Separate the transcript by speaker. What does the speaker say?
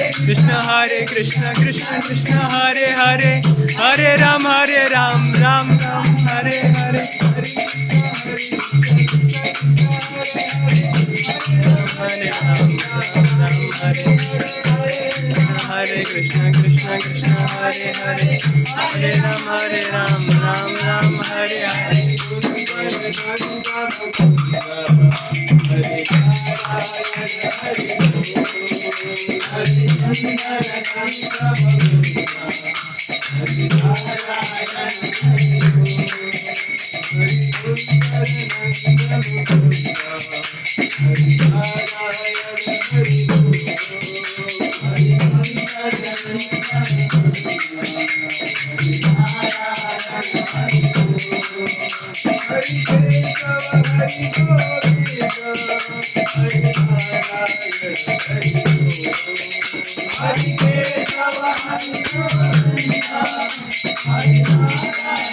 Speaker 1: Hare Krishna, Hare Krishna, Krishna Hare Hare, Hare Rama, Rama Rama, Hare Krishna Hare Krishna, Krishna Krishna Hare Hare, Hare Ram, Ram Ram, Hare Hare, Hare Ram, Ram Hare Hare Krishna, Krishna Krishna Hare Hare, Hare Ram, Ram Ram Hare Hare. Hare